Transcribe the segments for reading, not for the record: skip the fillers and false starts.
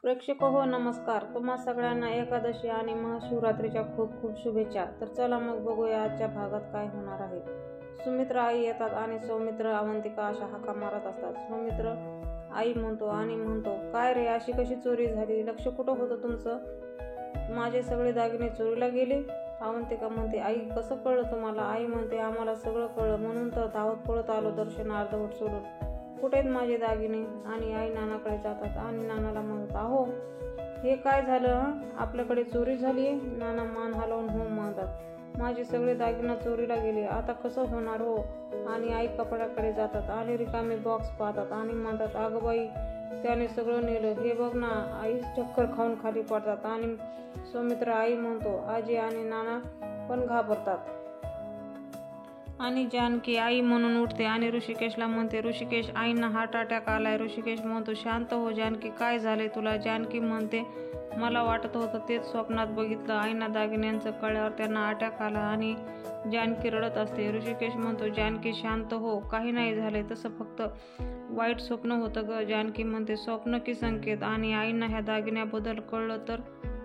प्रेक्षक हो नमस्कार. तुम्हा सगळ्यांना एकादशी आणि महाशिवरात्रीच्या खूप खूप शुभेच्छा. तर चला मग बघूया आजच्या भागात काय होणार आहे. सुमित्र आई येतात आणि सौमित्र अवंतिका अशा हाका मारत असतात. सौमित्र आई म्हणतो आणि म्हणतो, काय रे अशी कशी चोरी झाली? लक्ष कुठं होतं तुमचं? माझे सगळे दागिने चोरीला गेले? अवंतिका म्हणते, आई कसं कळलं तुम्हाला? आई म्हणते, आम्हाला सगळं कळलं म्हणून तर धावत पळत आलो दर्शन अर्धवट सोडून. कुठे आहेत माझे दागिने? आणि आई नानाकडे जातात आणि नानाला म्हणतात, अहो हे काय झालं? आपल्याकडे चोरी झाली आहे? नाना मान हलवून हो म्हणतात. माझे सगळे दागिने चोरीला गेले, आता कसं होणार हो? आणि आई कपड्याकडे जातात आणि रिकामे बॉक्स पाहतात आणि म्हणतात, अगं बाई त्याने सगळं नेलं, हे बघ ना. आई चक्कर खाऊन खाली पडतात आणि सौमित्र आई म्हणतो. आजी आणि नाना पण घाबरतात. आणि जानकी आई म्हणून उठते आणि ऋषिकेशला म्हणते, ऋषिकेश आईंना हार्ट अटॅक आलाय. ऋषिकेश म्हणतो, शांत हो जानकी, काय झालंय तुला? जानकी म्हणते, मला वाटत होतं तेच स्वप्नात बघितलं. आईंना दागिन्यांचं कळल्यावर त्यांना अटॅक आला. आणि जानकी रडत असते. ऋषिकेश म्हणतो, जानकी शांत हो, काही नाही झालंय, तसं फक्त वाईट स्वप्न होतं ग. जानकी म्हणते, स्वप्न की संकेत? आणि आईंना ह्या दागिन्याबद्दल कळलं तर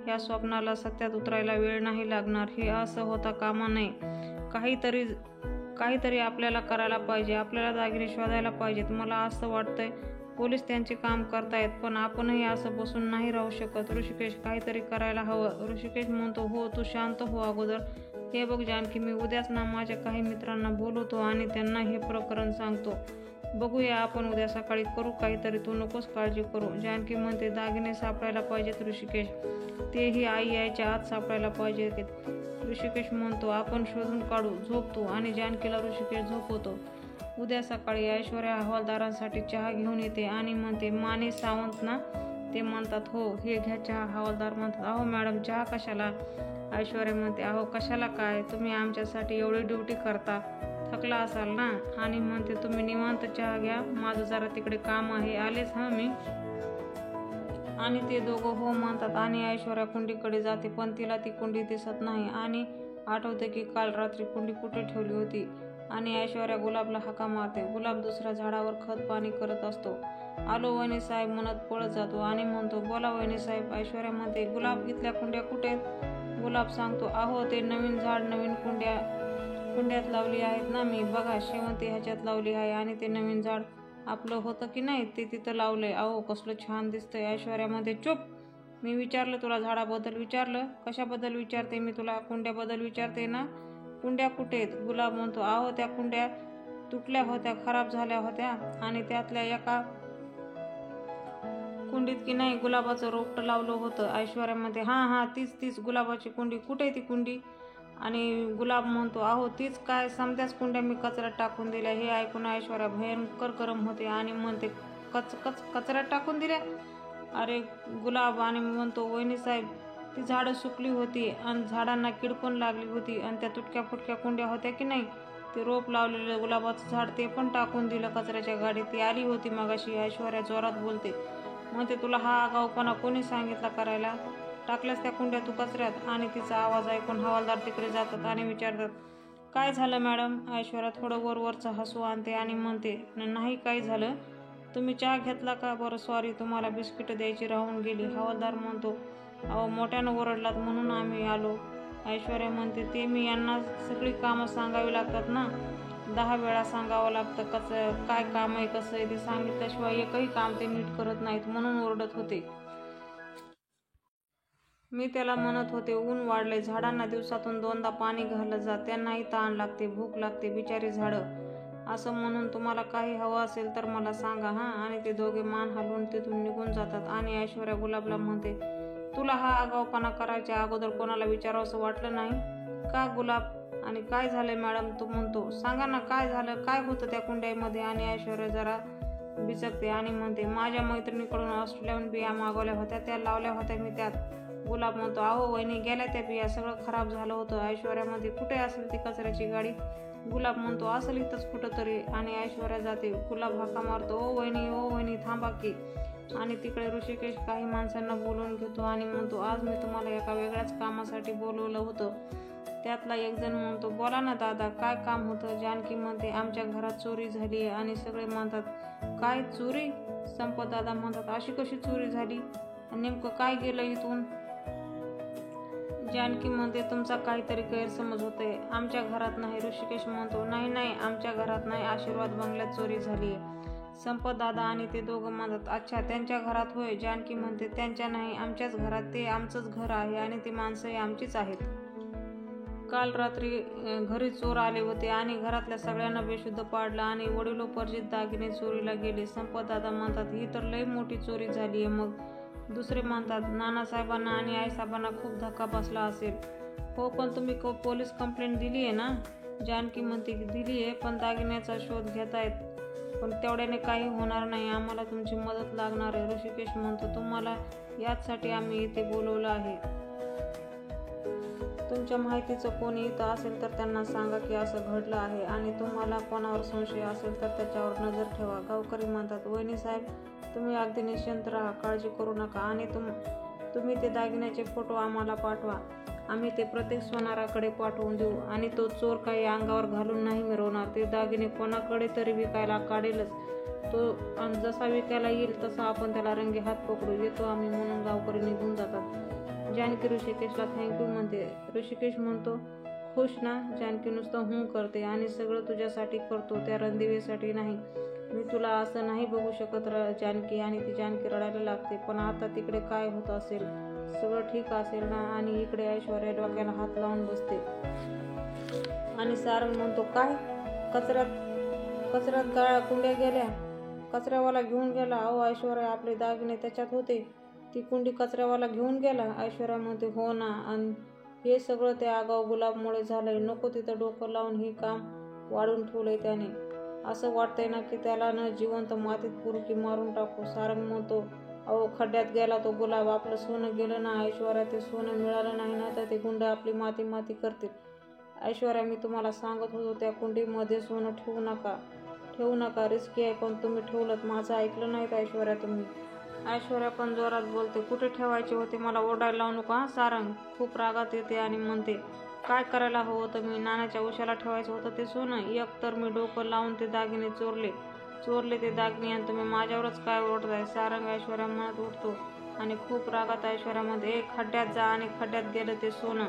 ह्या स्वप्नाला सत्यात उतरायला वेळ नाही लागणार. हे असं होता कामा नये. काहीतरी आपल्याला करायला पाहिजे. आपल्याला दागिने शोधायला पाहिजेत. मला असं वाटतंय पोलीस त्यांचे काम करतायत, पण आपणही असं बसून नाही राहू शकत. ऋषिकेश काहीतरी करायला हवं. ऋषिकेश म्हणतो, हो तू शांत हो अगोदर. हे बघ जानकी, मी उद्याच ना माझ्या काही मित्रांना बोलवतो आणि त्यांना हे प्रकरण सांगतो. बघूया आपण उद्या सकाळी करू काहीतरी, तू नकोस काळजी करू. जानकी म्हणते, दागिने सापडायला पाहिजेत ऋषिकेश, तेही आई यायच्या आत सापडायला पाहिजेत. ऋषिकेश म्हणतो, आपण शोधून काढू, झोप तू. आणि जानकीला ऋषिकेश झोपवतो. उद्या सकाळी ऐश्वर्या हवालदारांसाठी चहा घेऊन येते आणि म्हणते, माने सावंत ना? ते म्हणतात, हो. हे घ्या चहा. हवालदार म्हणतात, अहो मॅडम चहा कशाला? ऐश्वर्या म्हणते, अहो कशाला काय, तुम्ही आमच्यासाठी एवढी ड्युटी करता, थकला असाल ना. आणि म्हणते, तुम्ही निवांत चहा घ्या, माझं जरा तिकडे काम आहे, आलेच हां मी. आणि ते दोघं हो म्हणतात आणि ऐश्वर्या कुंडीकडे जाते, पण तिला ती कुंडी दिसत नाही आणि आठवते की काल रात्री कुंडी कुठे ठेवली होती. आणि ऐश्वर्या गुलाबला हाका मारते. गुलाब दुसऱ्या झाडावर खत पाणी करत असतो. आलो वहिनी साहेब म्हणत पळत जातो आणि म्हणतो, बोला वहिनी साहेब. ऐश्वर्या म्हणते, गुलाब इथल्या कुंड्या कुठे आहेत? गुलाब सांगतो, अहो ते नवीन झाड नवीन कुंड्यात लावली आहेत ना मी, बघा शेवंती ह्याच्यात लावली आहे आणि ते नवीन झाड आपलं होतं की नाही ते तिथं लावलंय. अहो कसलं छान दिसतंय. ऐश्वर्यामध्ये, चुप, मी विचारलं तुला, झाडाबद्दल विचारलं? कशाबद्दल विचारते मी तुला? कुंड्याबद्दल विचारते ना. कुंड्या कुठे आहेत? गुलाब म्हणतो, अहो त्या कुंड्या तुटल्या होत्या, खराब झाल्या होत्या आणि त्यातल्या एका कुंडीत की नाही गुलाबाचं रोपटं लावलं होतं. ऐश्वर्यामध्ये, हां तीच गुलाबाची कुंडी. कुठे ती कुंडी? आणि गुलाब म्हणतो, अहो तीच काय, समत्याच कुंड्या मी कचऱ्यात टाकून दिल्या. हे ऐकून ऐश्वर्या भयंकर गरम होते आणि म्हणते, कचऱ्यात टाकून दिल्या? अरे गुलाब. आणि म्हणतो, वहिनी साहेब ती झाडं सुकली होती आणि झाडांना कीड पण लागली होती आणि त्या तुटक्या फुटक्या कुंड्या होत्या की नाही, ते रोप लावलेलं गुलाबाचं झाड ते पण टाकून दिलं कचऱ्याच्या गाडीत. ती आली होती मगाशी. ऐश्वर्या जोरात बोलते. म्हणते, तुला हा आगाऊपणा कोणी सांगितला करायला? टाकल्यास त्या कुंड्या तू कचऱ्यात? आणि तिचा आवाज ऐकून हवालदार तिकडे जातात आणि विचारतात, काय झालं मॅडम? ऐश्वर्या थोडं वरवरचं हसू आणते आणि म्हणते, नाही काही झालं. तुम्ही चहा घेतला का? बरं सॉरी, तुम्हाला बिस्किटं द्यायची राहून गेली. हवालदार म्हणतो, अहो मोठ्यानं ओरडलात म्हणून आम्ही आलो. ऐश्वर्या म्हणते, ते मी यांना सगळी कामं सांगावी लागतात ना, 10 वेळा सांगावं लागतं काय काम आहे कसं आहे ते सांगितल्याशिवाय एकही काम ते नीट करत नाहीत म्हणून ओरडत होते. मी त्याला म्हणत होते ऊन वाढलंय, झाडांना दिवसातून 2दा पाणी घालत जा, त्यांनाही ताण लागते, भूक लागते, बिचारी झाडं. असं म्हणून तुम्हाला काही हवं असेल तर मला सांगा हां. आणि ते दोघे मान हलवून तिथून निघून जातात. आणि ऐश्वर्या गुलाबला म्हणते, तुला हा आगाऊपणा करायच्या अगोदर कोणाला विचारावंसं वाटलं नाही का गुलाब? आणि काय झालंय मॅडम? तू म्हणतो, सांगा ना काय झालं, काय होतं त्या कुंड्यामध्ये? आणि ऐश्वर्या जरा बिचकते आणि म्हणते, माझ्या मैत्रिणीकडून ऑस्ट्रेलियन बिया मागवल्या होत्या, त्या लावल्या होत्या मी त्यात. गुलाब म्हणतो, अहो वहिनी गेल्या त्या बिया, सगळं खराब झालं होतं. ऐश्वर्यामध्ये, कुठे असेल ती कचऱ्याची गाडी? गुलाब म्हणतो, असेल इथंच कुठं तरी. आणि ऐश्वर्या जाते. गुलाब हाका मारतो, ओ वहिनी थांबा की. आणि तिकडे ऋषिकेश काही माणसांना बोलवून घेतो आणि म्हणतो, आज मी तुम्हाला एका वेगळ्याच कामासाठी बोलवलं होतं. त्यातला एक जण म्हणतो, बोला ना दादा, काय काम होतं? जानकी म्हणते, आमच्या घरात चोरी झाली आहे. आणि सगळे म्हणतात, काय चोरी? संपत दादा म्हणतात, अशी कशी चोरी झाली? नेमकं काय गेलं इथून? जानकी म्हणते तुमचा काहीतरी गैरसमज होतोय, आमच्या घरात नाही. ऋषिकेश म्हणतो नाही नाही, आमच्या घरात नाही, आशीर्वाद बंगल्यात चोरी झाली आहे. संपत दादा आणि ते दोघं म्हणतात अच्छा त्यांच्या घरात होय. जानकी म्हणते त्यांच्या नाही, आमच्याच घरात. ते आमचंच घर आहे आणि ती माणसंही आमचीच आहेत. काल रात्री घरी चोर आले होते आणि घरातल्या सगळ्यांना बेशुद्ध पाडलं आणि वडिलोपार्जित दागिने चोरीला गेले. संपत दादा म्हणतात ही तर लई मोठी चोरी झाली आहे. मग दुसरे म्हणतात नानासाहेबांना आणि आईसाहेबांना खूप धक्का बसला असेल. हो पण तुम्ही पोलीस कंप्लेंट दिली आहे ना? जानकी म्हणते दिली आहे, पण दागिन्याचा शोध घेतायत, पण तेवढ्याने काही होणार नाही, आम्हाला तुमची मदत लागणार आहे. ऋषिकेश म्हणतो तुम्हाला याचसाठी आम्ही इथे बोलवलं आहे. तुमच्या माहितीचं कोणी इथं असेल तर त्यांना सांगा की असं घडलं आहे आणि तुम्हाला कोणावर संशय असेल तर त्याच्यावर नजर ठेवा. गावकरी म्हणतात वहिनीसाहेब तुम्ही अगदी निश्चिंत राहा, काळजी करू नका आणि तुम्ही ते दागिन्याचे फोटो आम्हाला पाठवा, आम्ही ते प्रत्येक सोनाराकडे पाठवून देऊ आणि तो चोर काही अंगावर घालून नाही मिरवणार. ते दागिने कोणाकडे तरी विकायला काढेलच. तो जसा विकायला येईल तसा आपण त्याला रंगे हात पकडू. येतो आम्ही म्हणून गावकरी निघून जातात. जानकी ऋषिकेशला थँक्यू म्हणते. ऋषिकेश म्हणतो खुश ना? जानकी नुसतं हूं करते आणि सगळं तुझ्यासाठी करतो, त्या रणदिवेसाठी नाही. मी तुला असं नाही बघू शकत जानकी. आणि ती जानकी रडायला लागते. पण आता तिकडे काय होत असेल? सगळं ठीक असेल ना? आणि इकडे ऐश्वर्या डोक्याला हात लावून बसते आणि सारंग म्हणतो काय कचऱ्यात गाळ्या कुंड्या गेल्या, कचऱ्यावाला घेऊन गेला. अहो ऐश्वर्या आपले दागिने त्याच्यात होते, ती कुंडी कचऱ्यावाला घेऊन गेला. ऐश्वर्या म्हणते हो ना, आणि हे सगळं त्या आगाऊ गुलाबमुळे झालंय. नको तिथं डोकं लावून हे काम वाढून ठेवलंय त्याने. असं वाटतंय ना की त्याला न जिवंत मातीत पुरकी मारून टाकू. सारंग म्हणतो अहो खड्ड्यात गेला तो गुलाब, आपलं सोनं गेलं ना. ऐश्वर्या ते सोनं मिळालं नाही ना तर ते गुंड आपली माती करतील. ऐश्वर्या मी तुम्हाला सांगत होतो त्या कुंडीमध्ये सोनं ठेवू नका, रिस्की आहे. पण तुम्ही ठेवलं, माझं ऐकलं नाहीत ऐश्वर्या तुम्ही. ऐश्वर्या पण जोरात बोलते कुठे ठेवायचे होते, मला ओरडायला लावू नका. सारंग खूप रागात येते आणि म्हणते काय करायला हवं होतं मी? नानाच्या उशाला ठेवायचं होतं ते सोनं. एक तर मी डोकं लावून ते दागिने चोरले ते दागिने आणि तुम्ही माझ्यावरच काय ओरडताय? सारंग ऐश्वर्या म्हणत उठतो आणि खूप रागात ऐश्वर्यामध्ये खड्ड्यात जा आणि खड्ड्यात गेलं ते सोनं,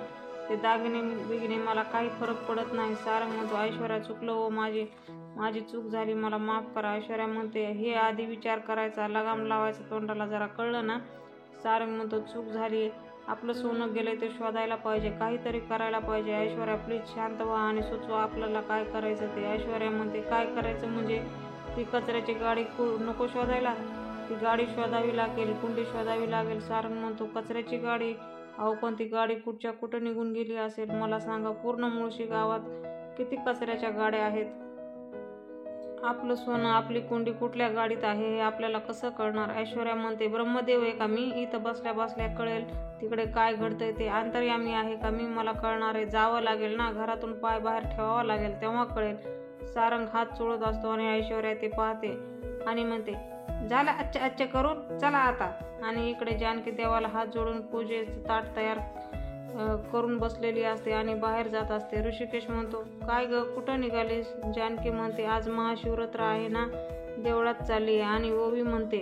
ते दागिने बिगिने, मला काही फरक पडत नाही. सारंग म्हणतो ऐश्वर्या चुकलं हो, माझी चूक झाली, मला माफ करा. ऐश्वर्या म्हणते हे आधी विचार करायचा, लगाम लावायचा तोंडाला, जरा कळलं ना? सारंग म्हणतो चूक झाली, आपलं सोनं गेलंय ते शोधायला पाहिजे, काहीतरी करायला पाहिजे. ऐश्वर्या प्लीज शांत व्हा आणि सुचवा आपल्याला काय करायचं ते. ऐश्वर्या म्हणते काय करायचं म्हणजे? ती कचऱ्याची गाडी नको शोधायला, ती गाडी शोधावी लागेल, कुंडी शोधावी लागेल. सारंग म्हणतो कचऱ्याची गाडी? अहो पण ती गाडी कुठं निघून गेली असेल मला सांगा. पूर्ण मुळशी गावात किती कचऱ्याच्या गाड्या आहेत? आपलं सोनं आपली कुंडी कुठल्या गाडीत आहे हे आपल्याला कसं कळणार? ऐश्वर्या म्हणते ब्रह्मदेव आहे का मी? इथं बसल्या बसल्या कळेल तिकडे काय घडतंय ते? अंतर्यामी आहे का मी? मला कळणार आहे? जावं लागेल ना, घरातून पाय बाहेर ठेवावा लागेल, तेव्हा कळेल. सारंग हात चोळत असतो आणि ऐश्वर्या ते पाहते आणि म्हणते झालं अच्छा करून चला आता. आणि इकडे जानकी देवाला हात जोडून पूजेचं ताट तयार करून बसलेली असते आणि बाहेर जात असते. ऋषिकेश म्हणतो काय ग कुठं निघालीस? जानकी म्हणते आज महाशिवरात्र आहे ना, देवळात चालली आहे. आणि ओवी म्हणते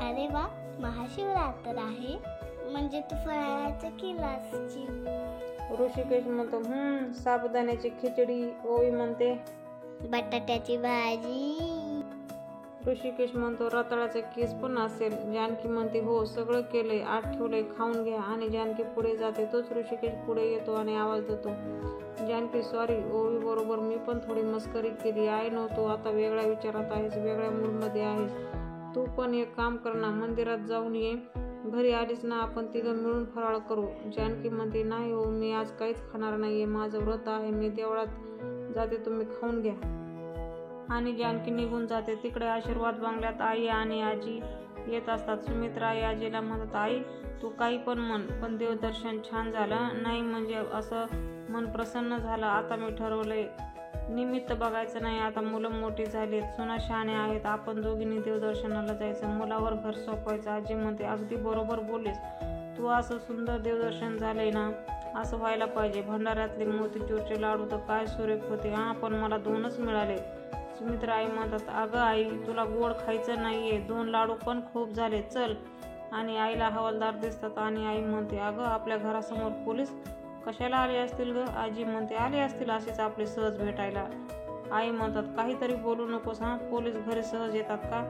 अरे वा, महाशिवरात्र आहे म्हणजे तू फराळाचं केलं असशील. ऋषिकेश म्हणतो साबुदाण्याची खिचडी. ओवी म्हणते बटाट्याची भाजी. ऋषिकेश म्हणतो रताळ्याचे केस पण असेल. जानकी म्हणते हो सगळं केलंय, आत ठेवलंय, खाऊन घ्या. आणि जानकी पुढे जाते. तोच ऋषिकेश पुढे येतो आणि आवाज देतो जानकी सॉरी ओवी बरोबर मी पण थोडी मस्करी केली. आय नव्हतो, आता वेगळ्या विचारात आहेस, वेगळ्या मूडमध्ये आहेस. तू पण एक काम कर ना, मंदिरात जाऊन ये. घरी आलीस ना आपण तिघं मिळून फराळ करू. जानकी म्हणते नाही हो, मी आज काहीच खाणार नाहीये, माझं व्रत आहे, मी देवळात जाते, तुम्ही खाऊन घ्या. आणि जानकी निघून जाते. तिकडे आशीर्वाद बंगल्यात आई आणि आजी येत असतात. सुमित्रा आई आजीला म्हणतात आई तू काही पण म्हण, पण देवदर्शन छान झालं नाही, म्हणजे असं मन प्रसन्न झालं. आता मी ठरवलंय निमित्त बघायचं नाही, आता मुलं मोठी झालीत, सुना शहाणे आहेत, आपण दोघींनी देवदर्शनाला जायचं, मुलावर घर सोपवायचं. आजी म्हणते अगदी बरोबर बोललीस तू, असं सुंदर देवदर्शन झालंय ना, असं व्हायला पाहिजे. भंडाऱ्यातले मोतीचूरचे लाडू तर काय सुरेख होते पण मला 2च मिळाले. सुमित्रा आई म्हणतात अगं आई तुला गोड खायचं नाहीये, 2 लाडू पण खूप झाले, चल. आणि आईला हवालदार दिसतात आणि आई म्हणते, अगं आपल्या घरासमोर पोलीस कशाला आले असतील ग? आजी म्हणते, आले असतील असेच आपले सहज भेटायला. आई म्हणतात, काहीतरी बोलू नकोस हां, पोलीस घरी सहज येतात का?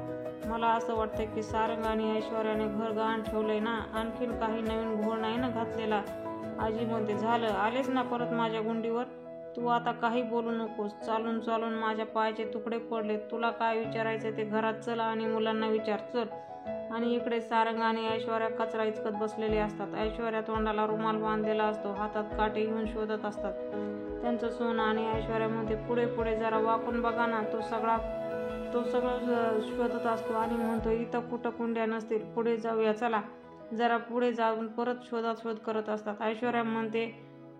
मला असं वाटतं की सारंग आणि ऐश्वर्याने घर गहाण ठेवलंय ना, आणखीन काही नवीन घोळ नाही ना घातलेला. आजी म्हणते, झालं, आलेच ना परत माझ्या गुंडीवर. तू आता काही बोलू नकोस. चालून चालून माझ्या पायाचे तुकडे पडले. तुला काय विचारायचं ते घरात चल आणि मुलांना विचार, चल. आणि इकडे सारंग आणि ऐश्वर्या कचरा इचकत बसलेले असतात. ऐश्वर्या तोंडाला रुमाल बांधलेला असतो, हातात काटे घेऊन शोधत असतात त्यांचं सोनं. आणि ऐश्वर्या म्हणते, पुढे पुढे जरा वाकून बघा ना. तो सगळं शोधत असतो आणि म्हणतो, इथं कुठं कुंड्या नसतील, पुढे जाऊया चला. जरा पुढे जाऊन परत शोधाशोध करत असतात. ऐश्वर्या म्हणते,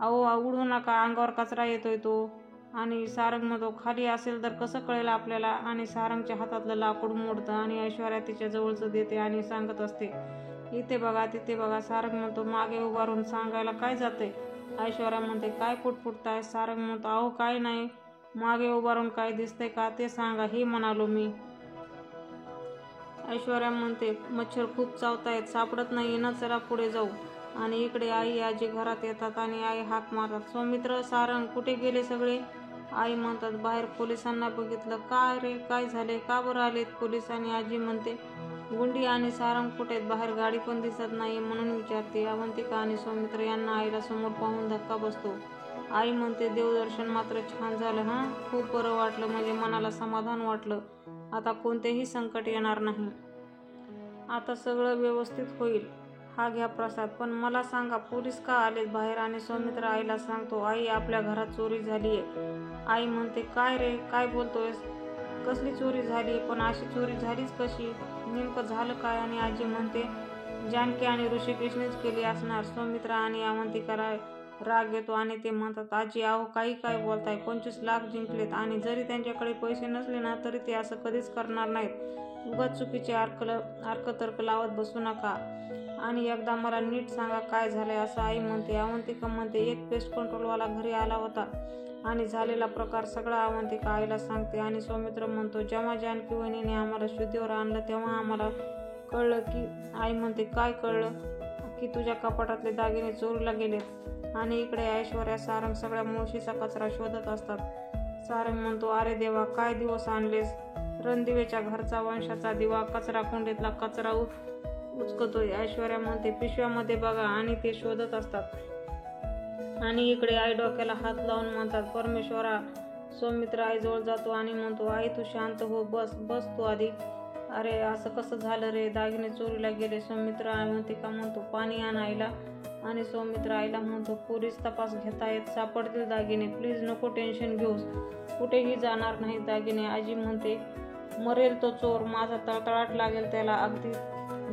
अहो उडू नका, अंगावर कचरा येतोय तो. आणि सारंग म्हणतो, खाली असेल तर कसं कळेल आपल्याला? आणि सारंगच्या हातातलं लाकूड मोडतं आणि ऐश्वर्या तिच्या जवळचं देते आणि सांगत असते, इथे बघा तिथे बघा. सारंग म्हणतो, मागे उभारून सांगायला काय जातंय? ऐश्वर्या म्हणते, काय पुटपुटताय? सारंग म्हणतो, अहो काय नाही, मागे उभारून काय दिसतंय का ते सांगा, हे म्हणालो मी. ऐश्वर्या म्हणते, मच्छर खूप चावतायत, सापडत नाही ना, चला पुढे जाऊ. आणि इकडे आई आजी घरात येतात आणि आई हाक मारतात, सौमित्र, सारंग कुठे गेले सगळे? आई म्हणतात, बाहेर पोलिसांना बघितलं. काय रे, काय झाले, का बरं आलेत पोलीस? आणि आजी म्हणते, गुंडी आणि सारंग कुठे? बाहेर गाडी पण दिसत नाही म्हणून विचारते. अवंतिका आणि सौमित्र यांना आईला समोर पाहून धक्का बसतो. आई म्हणते, देवदर्शन मात्र छान झालं हां, खूप बरं वाटलं, म्हणजे मनाला समाधान वाटलं. आता कोणतेही संकट येणार नाही, आता सगळं व्यवस्थित होईल. हा घ्या प्रसाद. पण मला सांगा, पोलीस का आलेत बाहेर? आणि सौमित्र आईला सांगतो, आई आपल्या घरात चोरी झालीये. आई म्हणते, काय रे, काय बोलतोयस? कसली चोरी झाली? पण अशी चोरी झालीच कशी? नेमकं झालं काय? आणि आजी म्हणते, जानकी आणि ऋषिकेशनेच केली असणार. सौमित्र आणि अवंतिकाला राग येतो आणि ते म्हणतात, आजी अहो काही काय बोलताय? 25 लाख जिंकलेत आणि जरी त्यांच्याकडे पैसे नसले ना तरी ते असं कधीच करणार नाहीत. उगाच चुकीचे अर्कतर्क लावत बसू नका आणि एकदा मला नीट सांगा काय झालंय असं. आई म्हणते. अवंतिका म्हणते, एक पेस्ट कंट्रोलवाला घरी आला होता आणि झालेला प्रकार सगळा अवंतिका आईला सांगते. आणि सौमित्र म्हणतो, जेव्हा जानकी वहिनीने आम्हाला शुद्धीवर आणलं तेव्हा आम्हाला कळलं की. आई म्हणते, काय कळलं? की तुझ्या कपाटातले दागिने चोरीला गेलेत. आणि इकडे ऐश्वर्या सारंग सगळ्या मुळशीचा कचरा शोधत असतात. सारंग म्हणतो, अरे देवा, काय दिवस आणलेस? रणदिवेच्या घरचा वंशाचा दिवा कचरा कुंडीतला कचरा उचकतोय. ऐश्वर्या म्हणते, पिशव्यामध्ये बघा. आणि ते शोधत असतात. आणि इकडे आई डोक्याला हात लावून म्हणतात, परमेश्वरा. सौमित्र आईजवळ जातो आणि म्हणतो, आई तू शांत हो, बस तू आधी. अरे असं कसं झालं रे? दागिने चोरीला गेले. सौमित्र अवंतिका म्हणतो, पाणी आण आईला. आणि सौमित्र आईला म्हणतो, पोलीस तपास घेतायत, सापडतील दागिने, प्लीज नको टेन्शन घेऊस, कुठेही जाणार नाही दागिने. आजी म्हणते, मरेल तो चोर, माझा तळतळाट लागेल त्याला, अगदी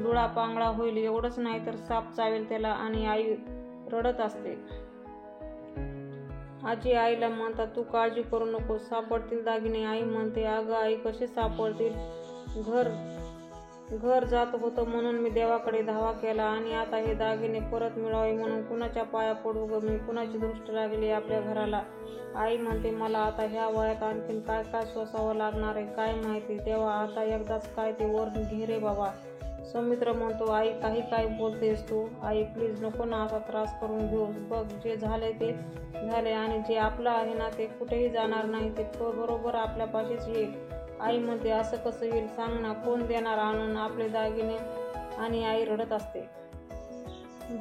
डोळा पांगळा होईल, एवढंच नाही तर साप चावेल त्याला. आणि आई रडत असते. आजी आईला म्हणतात, तू काळजी करू नको, सापडतील दागिने. आई म्हणते, अगं आई कसे सापडतील? घर जात होतं म्हणून मी देवाकडे धावा केला आणि आता हे दागिने परत मिळावे म्हणून कुणाच्या पाया पडू ग मी? कुणाची दृष्ट लागली आपल्या घराला? आई म्हणते, मला आता ह्या वयात आणखीन काय काय सोसावं लागणार आहे काय माहिती. तेव्हा आता एकदाच काय ते वर घे रे बाबा. सौमित्र म्हणतो, आई काही काय बोलतेस तू? आई प्लीज नको ना असा त्रास करून घेऊस. बघ, जे झाले ते झाले आणि जे आपलं आहे ना ते कुठेही जाणार नाही, ते बरोबर आपल्यापाशीच येईल. आई म्हणते, असं कसं येईल सांग ना, कोण देणार आणून आपले दागिने? आणि आई रडत असते.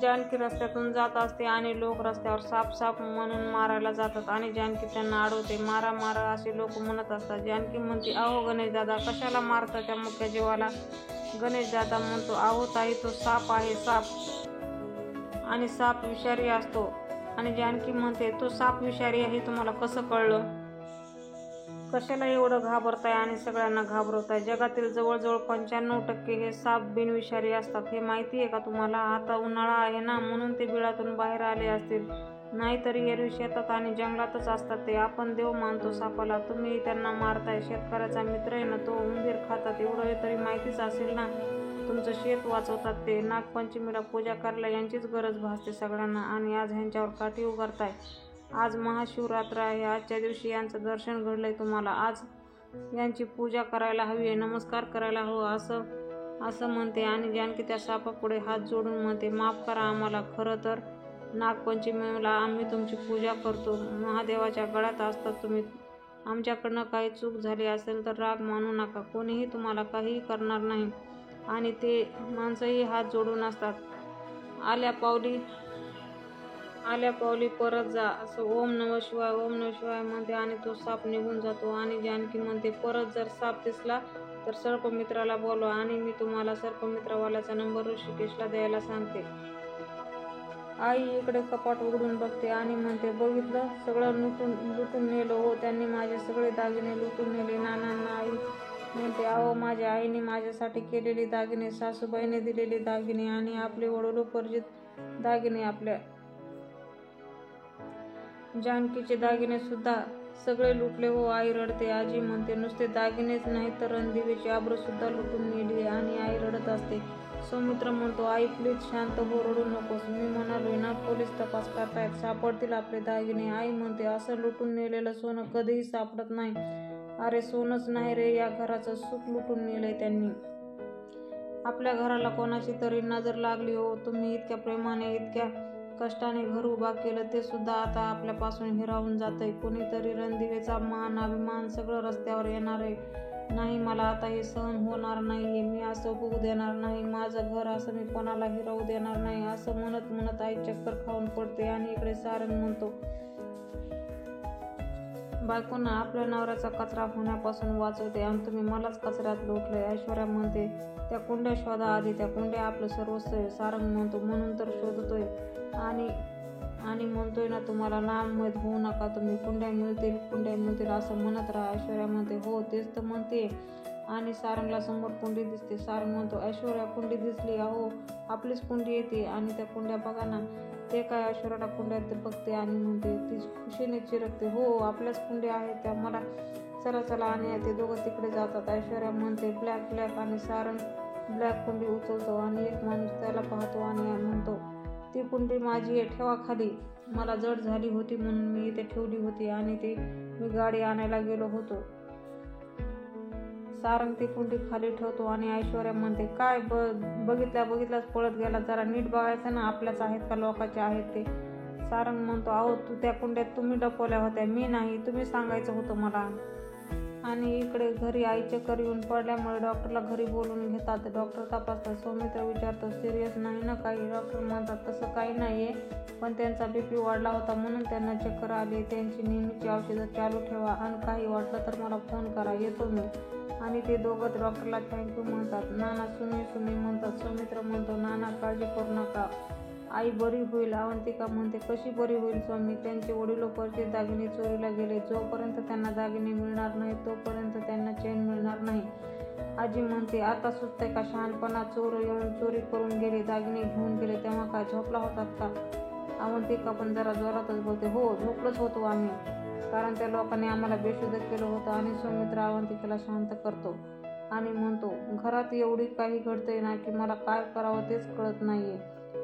जानकी रस्त्यातून जात असते आणि लोक रस्त्यावर साप साप म्हणून मारायला जातात आणि जानकी त्यांना अडवते. मारा मारा असे लोक म्हणत असतात. जानकी म्हणते, अहो गणेश दादा, कशाला मारता त्या मुख्य जीवाला? गणेश दादा म्हणतो, अहो ताई, तो साप आहे, साप, आणि साप विषारी असतो. आणि जानकी म्हणते, तो साप विषारी आहे तुम्हाला कसं कळलं? कशाला एवढं घाबरताय आणि सगळ्यांना घाबरवताय? जगातील जवळजवळ 95% हे साप बिनविषारी असतात, हे माहिती आहे का तुम्हाला? आता उन्हाळा आहे ना म्हणून ते बिळातून बाहेर आले असतील, नाहीतरी एरवी शेतात आणि जंगलातच असतात ते. आपण देव मानतो सापाला, तुम्ही त्यांना मारताय. शेतकऱ्याचा मित्र आहे ना तो, उंदीर खातात, एवढं तरी माहितीच असेल ना. तुमचं शेत वाचवतात ते. नागपंचमीला पूजा करायला यांचीच गरज भासते सगळ्यांना आणि आज ह्यांच्यावर काठी उगारताय. आज महाशिवरात्र आहे, आजच्या दिवशी यांचं दर्शन घडलंय तुम्हाला, आज यांची पूजा करायला हवी आहे, नमस्कार करायला हवं. असं असं म्हणते आणि जानकी त्या सापापुढे हात जोडून म्हणते, माफ करा आम्हाला. खरं तर नागपंचमीला आम्ही तुमची पूजा करतो. महादेवाच्या गळ्यात असतात तुम्ही. आमच्याकडनं काही चूक झाली असेल तर राग मानू नका. कोणीही तुम्हाला काहीही करणार नाही. आणि ते माणसंही हात जोडून असतात. आल्या पावली परत जा, असं ओम नमः शिवाय ओम नमः शिवाय म्हणते आणि तो साप निघून जातो. आणि जानकी म्हणते, परत जर साप दिसला तर सर्पमित्राला बोलवा आणि मी तुम्हाला सर्पमित्रवाल्याचा नंबर ऋषिकेशला द्यायला सांगते. आई इकडे कपाट उघडून बघते आणि म्हणते, बघितलं, सगळं लुटून नेलं. हो, त्यांनी माझे सगळे दागिने लुटून नेले. नानांना आई म्हणते, अहो, माझ्या आईने माझ्यासाठी केलेले दागिने, सासूबाईने दिलेले दागिने आणि आपले वडिलोपार्जित दागिने, आपल्या जानकीचे दागिने सुद्धा सगळे लुटले. हो, आई रडते. आजी म्हणते, नुसते दागिनेच नाही तर रणदिवेची आबरू सुद्धा लुटून नेली. आणि आई रडत असते. सौमित्र म्हणतो, आई प्लीज शांत हो, रडू नकोस. मी म्हणालोय ना, पोलीस तपास करतायत, सापडतील आपले दागिने. आई म्हणते, असं लुटून नेलेलं सोनं कधीही सापडत नाही. अरे सोनंच नाही रे, या घराचं सुख लुटून नेलंय त्यांनी. आपल्या घराला कोणाची तरी नजर लागली. हो, तुम्ही इतक्या प्रेमाने इतक्या कष्टाने घर उभा केलं ते सुद्धा आता आपल्यापासून हिरावून जातंय. कोणीतरी रणदिवेचा मान अभिमान सगळं रस्त्यावर येणार आहे. नाही, मला आता हे सहन होणार नाहीये. मी असं होऊ देणार नाही. माझं घर असं मी कोणाला हिरावू देणार नाही. असं म्हणत म्हणत आई चक्कर खाऊन पडते. आणि इकडे सारंग म्हणतो, बायकोनं आपल्या नवऱ्याचा कचरा होण्यापासून वाचवते आणि तुम्ही मलाच कचऱ्यात लोटलंय. ऐश्वर्या म्हणते, त्या कुंड्या शोधा आधी, त्या कुंड्या आपलं सर्वस्व आहे. सारंग म्हणतो, म्हणून तर शोधतोय आणि म्हणतोय ना तुम्हाला, नाममत होऊ नका तुम्ही. कुंड्या मिळतील असं म्हणत राहा. ऐश्वर्या म्हणते, हो तेच तर म्हणते. आणि सारंगला समोर कुंडी दिसते. सारंग म्हणतो, ऐश्वर्या कुंडी दिसली. अहो, आपलीच कुंडी येते आणि त्या कुंड्या बघा ना. ते काय, ऐश्वर्याला कुंड्यात बघते आणि म्हणते, ती खुशीने चिरकते, हो आपल्याच कुंड्या आहेत त्या. मला चला आणि ते दोघं तिकडे जातात. ऐश्वर्या म्हणते, ब्लॅक आणि सारंग ब्लॅक कुंडी उचलतो आणि एक माणूस त्याला पाहतो आणि म्हणतो, ती कुंडी माझी आहे, ठेवा खाली. मला जड झाली होती म्हणून मी इथे ठेवली होती आणि ती मी गाडी आणायला गेलो होतो. सारंग ती कुंडी खाली ठेवतो आणि ऐश्वर्या म्हणते, काय बघितल्याच पळत गेला. जरा नीट बघायचं ना, आपल्याच आहेत का लोकांचे आहेत ते. सारंग म्हणतो, अहो, त्या कुंड्यात तुम्ही लपवल्या होत्या, मी नाही. तुम्ही सांगायचं होतं मला. आणि इकडे घरी आई चक्कर येऊन पडल्यामुळे डॉक्टरला घरी बोलून घेतात. डॉक्टर तपासतात. सौमित्र विचारतो, सिरियस नाही ना काही? डॉक्टर म्हणतात, तसं काही नाहीये, पण त्यांचा BP वाढला होता म्हणून त्यांना चक्कर आली. त्यांची नेहमीची औषधं चालू ठेवा आणि काही वाटलं तर मला फोन करा, येतो मी. आणि ते दोघं डॉक्टरला थँक्यू म्हणतात. नाना सुनी म्हणतात. सौमित्र म्हणतो, नाना काळजी करू नका, आई बरी होईल. अवंतिका म्हणते, कशी बरी होईल स्वामी? त्यांचे वडिलोपार्जित दागिने चोरीला गेले. जोपर्यंत त्यांना दागिने मिळणार नाही तोपर्यंत त्यांना चैन मिळणार नाही. आजी म्हणते, आता सुचतंय का शहाणपणा? चोर येऊन चोरी करून गेले, दागिने घेऊन गेले, तेव्हा काय झोपला होतात का? अवंतिका पण जरा जोरातच बोलते, हो झोपलोच होतो आम्ही, कारण त्या लोकांनी आम्हाला बेशुद्ध केलं होतं. आणि सौमित्र अवंतिकेला शांत करतो आणि म्हणतो, घरात एवढी काही घडतंय ना की मला काय करावं तेच कळत नाहीये.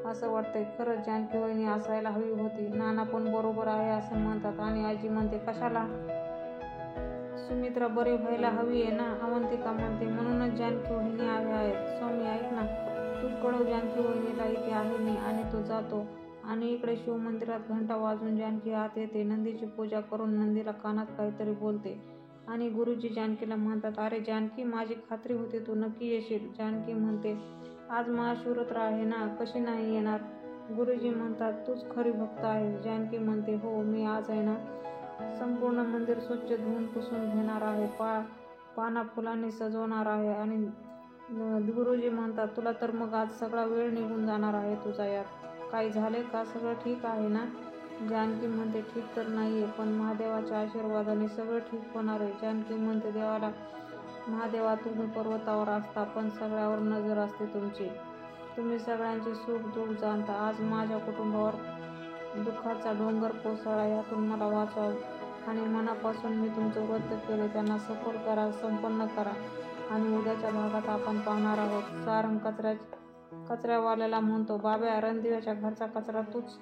असं वाटतंय खरंच जानकी वहिनी असायला हवी होती. नाना पण बरोबर आहे असं म्हणतात. आणि आजी म्हणते, कशाला? सुमित्रा बरे व्हायला हवी आहे ना? अवंतिका म्हणते, म्हणूनच जानकी वहिनी हव्या आहेत. स्वामी ऐक ना, तू कळव जानकी वहिनीला इथे आहे मी. आणि तो जातो. आणि इकडे शिवमंदिरात घंटा वाजून जानकी आत येते. नंदीची पूजा करून नंदीला कानात काहीतरी बोलते. आणि गुरुजी जानकीला म्हणतात, अरे जानकी, माझी खात्री होती तू नक्की येशील. जानकी म्हणते, आज महाशिवरात्र आहे ना, कशी नाही येणार? गुरुजी म्हणतात, तूच खरी भक्त आहे. जानकी म्हणते, हो मी आज आहे ना संपूर्ण मंदिर स्वच्छ धुवून पुसून घेणार आहे, पाना फुलांनी सजवणार आहे. आणि गुरुजी म्हणतात, तुला तर मग आज सगळा वेळ निघून जाणार आहे तुझा यात. काही झाले का? सगळं ठीक आहे ना? जानकी म्हणते, ठीक तर नाहीये, पण महादेवाच्या आशीर्वादाने सगळं ठीक होणार आहे. जानकी म्हणते, महादेवा तुम्ही पर्वतावर असता, पण सगळ्यावर नजर असते तुमची. तुम्ही सगळ्यांची सुख दुःख जाणता. आज माझ्या कुटुंबावर दुःखाचा डोंगर कोसळला, यातून मला वाचवा. आणि मनापासून मी तुमचं व्रत केले, त्यांना सफल करा, संपन्न करा. आणि उद्याच्या भागात आपण पाहणार आहोत. सारंग कचऱ्यावाल्याला म्हणतो, बाब्या, रणदिव्याच्या घरचा कचरा तूच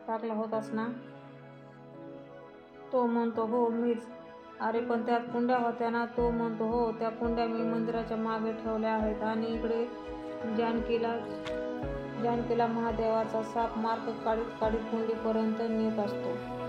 टाकला होतास ना? तो म्हणतो, हो मीच. अरे पण त्यात कुंड्या होत्या ना. तो म्हणतो हो, त्या कुंड्या मी मंदिराच्या मागे ठेवल्या आहेत. आणि इकडे जानकीला महादेवाचा साप मार्ग काढीत काढीत कुंडीपर्यंत नेत असतो.